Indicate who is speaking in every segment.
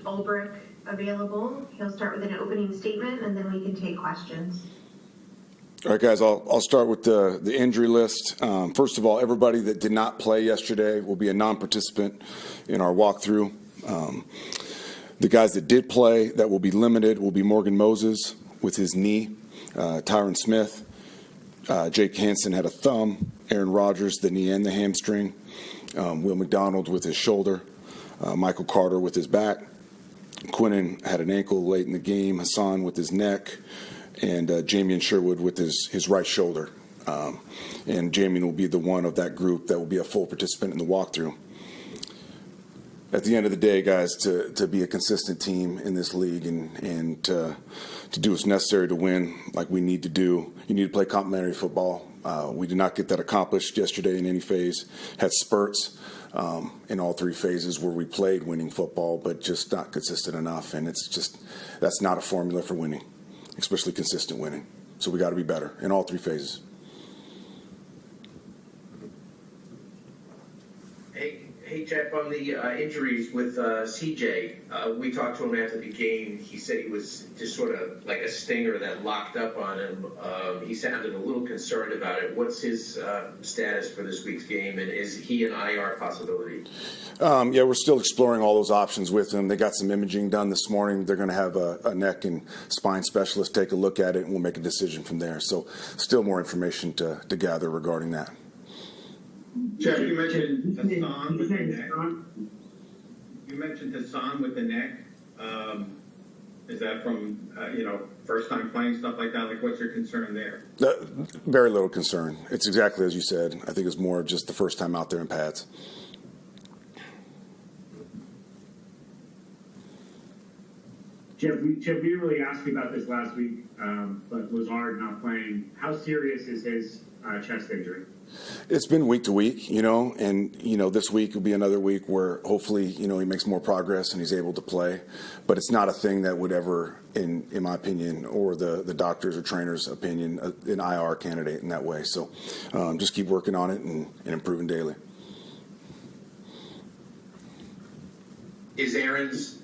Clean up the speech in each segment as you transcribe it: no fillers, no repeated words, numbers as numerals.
Speaker 1: Ulbrich available. He'll start with an opening statement, and then we can take questions.
Speaker 2: All right, guys, I'll start with the injury list. First of all, everybody that did not play yesterday will be a non-participant in our walkthrough. The guys that did play that will be limited will be Morgan Moses with his knee, Tyron Smith, Jake Hansen had a thumb, Aaron Rodgers the knee and the hamstring, Will McDonald with his shoulder, Michael Carter with his back, Quinnen had an ankle late in the game, Hassan with his neck, and Jamian Sherwood with his right shoulder. And Jamian will be the one of that group that will be a full participant in the walkthrough. At the end of the day, guys, to be a consistent team in this league and to do what's necessary to win like we need to do, you need to play complementary football. We did not get that accomplished yesterday in any phase. Had spurts in all three phases where we played winning football, but just not consistent enough. And that's not a formula for winning, especially consistent winning. So we got to be better in all three phases.
Speaker 3: Hey, Jeff, on the injuries with CJ, we talked to him after the game. He said he was just sort of like a stinger that locked up on him. He sounded a little concerned about it. What's his status for this week's game, and is he an IR possibility?
Speaker 2: Yeah, we're still exploring all those options with him. They got some imaging done this morning. They're going to have a neck and spine specialist take a look at it, and we'll make a decision from there. So still more information to gather regarding that.
Speaker 4: Jeff, you mentioned Hassan with the neck. You mentioned Hassan with the neck. Is that from, first time playing, stuff like that? Like, what's your concern there?
Speaker 2: Very little concern. It's exactly as you said. I think it's more just the first time out there in pads.
Speaker 5: Jeff, we really asked you about this last week, but Lazard not playing. How serious is his chest injury?
Speaker 2: It's been week to week, and this week will be another week where hopefully, he makes more progress and he's able to play. But it's not a thing that would ever, in my opinion, or the doctor's or trainer's opinion, an IR candidate in that way. So just keep working on it and improving daily.
Speaker 3: Is Aaron's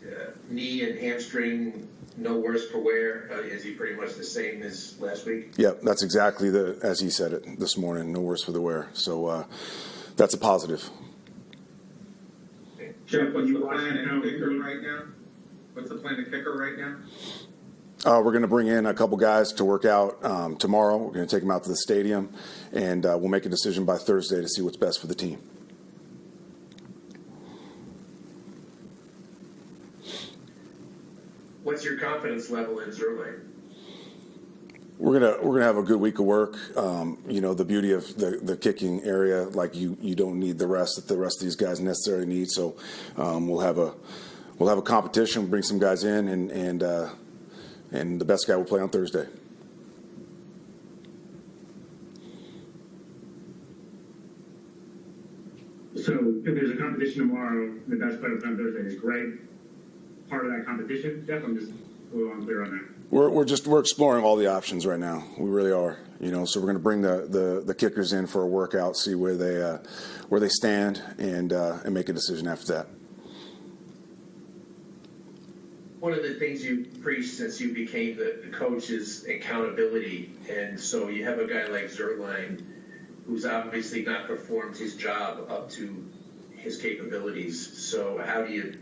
Speaker 3: knee and hamstring no worse for wear? Is he pretty much the same as last week?
Speaker 2: Yeah, that's exactly as he said it this morning. No worse for the wear. So that's a positive.
Speaker 4: Jeff, what's the plan at kicker right now? What's the plan to kicker right now?
Speaker 2: We're going to bring in a couple guys to work out tomorrow. We're going to take them out to the stadium, and we'll make a decision by Thursday to see what's best for the team.
Speaker 3: What's your confidence level in Zerline?
Speaker 2: We're gonna have a good week of work. The beauty of the kicking area, like you don't need the rest that the rest of these guys necessarily need. So we'll have a competition. We'll bring some guys in, and the best guy will play on Thursday.
Speaker 5: So if there's a competition tomorrow, the best player on Thursday is Greg. Part of that competition, Jeff? I'm just a little unclear on that.
Speaker 2: We're exploring all the options right now. We really are. So we're going to bring the kickers in for a workout, see where they stand, and make a decision after that.
Speaker 3: One of the things you preached since you became the coach is accountability, and so you have a guy like Zerline, who's obviously not performed his job up to his capabilities. So how do you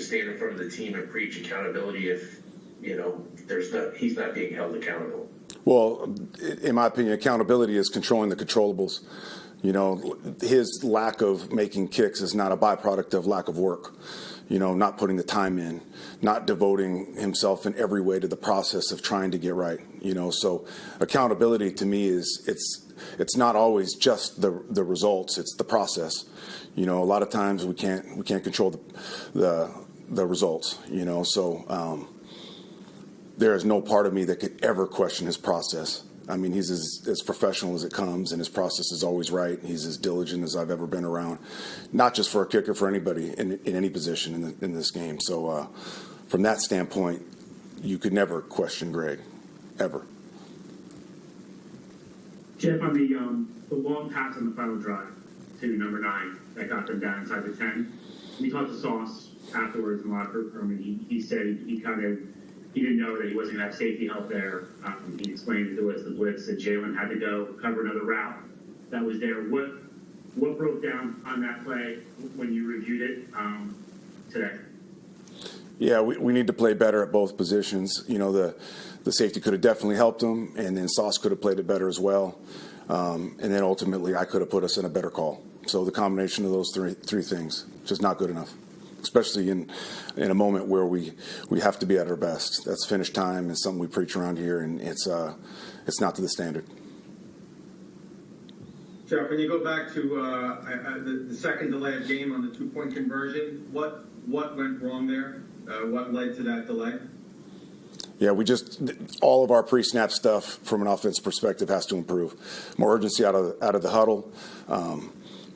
Speaker 3: stand in front of the team and preach accountability if, he's not being held accountable?
Speaker 2: Well, in my opinion, accountability is controlling the controllables. His lack of making kicks is not a byproduct of lack of work. Not putting the time in, not devoting himself in every way to the process of trying to get right. So accountability to me is it's not always just the results, it's the process. A lot of times we can't control the results. So there is no part of me that could ever question his process. I mean, he's as professional as it comes, and his process is always right. He's as diligent as I've ever been around, not just for a kicker, for anybody in any position in this game. So from that standpoint, you could never question Greg, ever.
Speaker 5: Jeff, on the long pass on the final drive to number 9 that got them down inside the 10, we talked to Sauce afterwards in the locker room, and he said he didn't know that he wasn't going to have safety help there. He explained that it was the blitz that Jalen had to go cover another route that was there. What broke down on that play when you reviewed it today?
Speaker 2: Yeah, we need to play better at both positions. You know, the safety could have definitely helped him, and then Sauce could have played it better as well. And then ultimately, I could have put us in a better call. So the combination of those three things, just not good enough, especially in a moment where we have to be at our best. That's finish time is something we preach around here, and it's not to the standard.
Speaker 4: Jeff, when you go back to the second delay of game on the 2-point conversion, what went wrong there? What led to that delay?
Speaker 2: Yeah, all of our pre-snap stuff from an offense perspective has to improve. More urgency out of the huddle,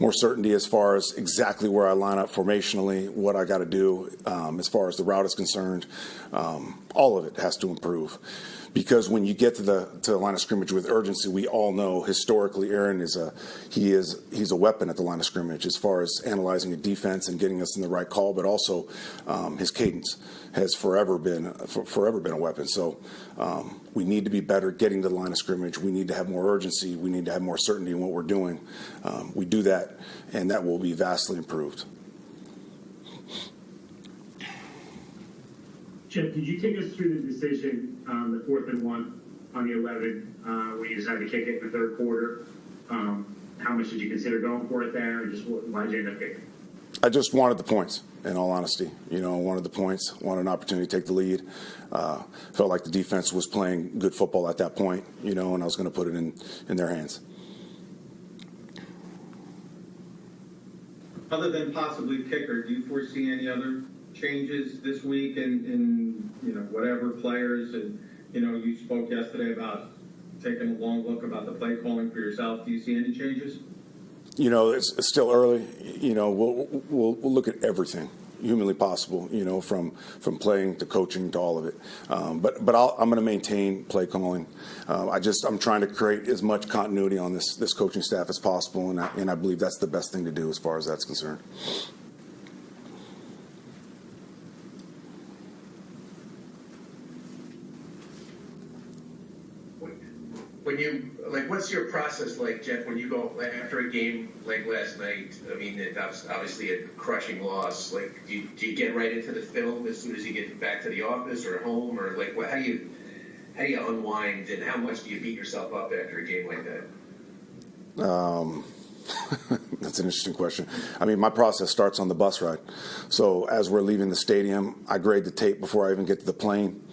Speaker 2: more certainty as far as exactly where I line up formationally, what I got to do as far as the route is concerned. All of it has to improve. Because when you get to the line of scrimmage with urgency, we all know historically Aaron he's a weapon at the line of scrimmage as far as analyzing a defense and getting us in the right call, but also his cadence has forever been a weapon. So we need to be better getting to the line of scrimmage. We need to have more urgency. We need to have more certainty in what we're doing. We do that, and that will be vastly improved.
Speaker 5: Jeff, did you take us through the decision, the 4th and 1 on the 11, when you decided to kick it in the third quarter? How much did you consider going for it there, and just why did you end up kicking?
Speaker 2: I just wanted the points, in all honesty. Wanted the points, wanted an opportunity to take the lead. Felt like the defense was playing good football at that point, and I was going to put it in their hands.
Speaker 4: Other than possibly kicker, do you foresee any other changes this week in whatever players? And you spoke yesterday about taking a long look about the play calling for yourself. Do you see any changes?
Speaker 2: It's still early. We'll look at everything humanly possible. From playing to coaching to all of it. But I'm going to maintain play calling. I'm trying to create as much continuity on this coaching staff as possible, and I believe that's the best thing to do as far as that's concerned.
Speaker 3: What's your process like, Jeff, when you go after a game like last night? I mean, it's obviously a crushing loss. Do you get right into the film as soon as you get back to the office or home, or how do you unwind, and how much do you beat yourself up after a game like that?
Speaker 2: That's an interesting question. I mean, my process starts on the bus ride. So as we're leaving the stadium, I grade the tape before I even get to the plane.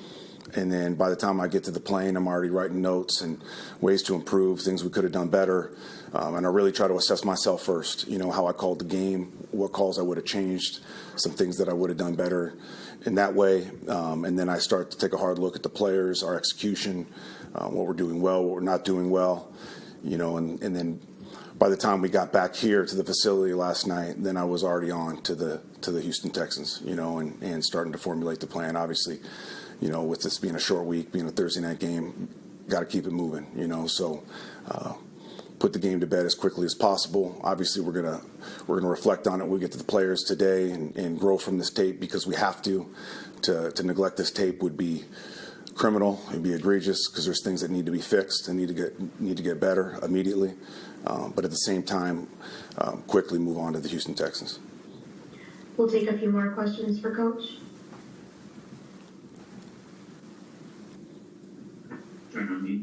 Speaker 2: And then by the time I get to the plane, I'm already writing notes and ways to improve, things we could have done better. And I really try to assess myself first, how I called the game, what calls I would have changed, some things that I would have done better in that way. And then I start to take a hard look at the players, our execution, what we're doing well, what we're not doing well, and then by the time we got back here to the facility last night, then I was already on to the Houston Texans, and starting to formulate the plan. Obviously, with this being a short week, being a Thursday night game, got to keep it moving, So put the game to bed as quickly as possible. Obviously, we're gonna reflect on it when we get to the players today and grow from this tape, because we have to. To neglect this tape would be criminal. It'd be egregious, because there's things that need to be fixed and need to get better immediately. But at the same time, quickly move on to the Houston Texans.
Speaker 1: We'll take a few more questions for Coach.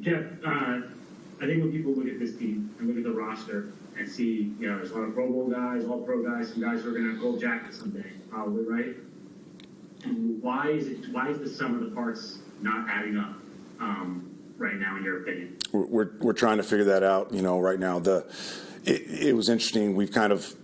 Speaker 5: Jeff, I think when people look at this team and look at the roster and see, there's a lot of Pro Bowl guys, all pro guys, some guys who are going to have gold jackets someday, probably, right? Why is the sum of the parts not adding up right now, in your opinion?
Speaker 2: We're trying to figure that out. Right now, it was interesting. We've kind of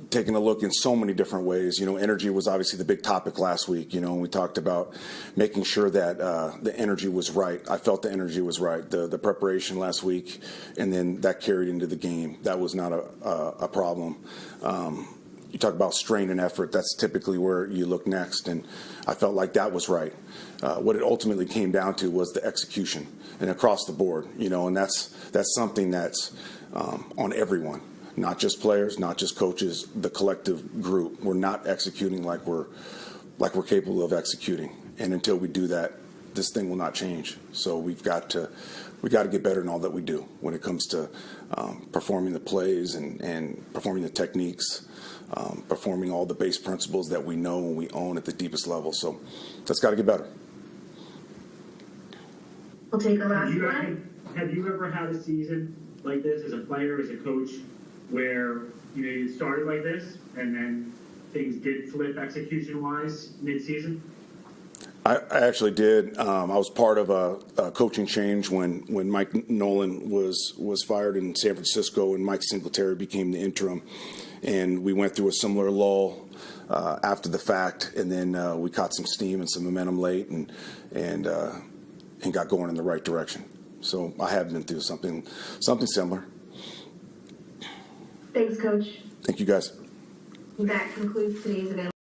Speaker 2: taking a look in so many different ways. Energy was obviously the big topic last week, and we talked about making sure that the energy was right. I felt the energy was right. The preparation last week, and then that carried into the game. That was not a problem. You talk about strain and effort. That's typically where you look next, and I felt like that was right. What it ultimately came down to was the execution, and across the board, and that's something that's on everyone. not just players, not just coaches, the collective group. We're not executing like we're capable of executing. And until we do that, this thing will not change. So we got to get better in all that we do when it comes to performing the plays and performing the techniques, performing all the base principles that we know and we own at the deepest level. So that's got to get better.
Speaker 1: We'll take a last one.
Speaker 5: Have you ever had a season like this as a player, as a coach, where you started like this and then things did flip execution-wise mid-season?
Speaker 2: I actually did. I was part of a coaching change when Mike Nolan was fired in San Francisco and Mike Singletary became the interim, and we went through a similar lull after the fact, and then we caught some steam and some momentum late, and got going in the right direction. So I have been through something similar.
Speaker 1: Thanks, Coach.
Speaker 2: Thank you, guys.
Speaker 1: That concludes today's availability.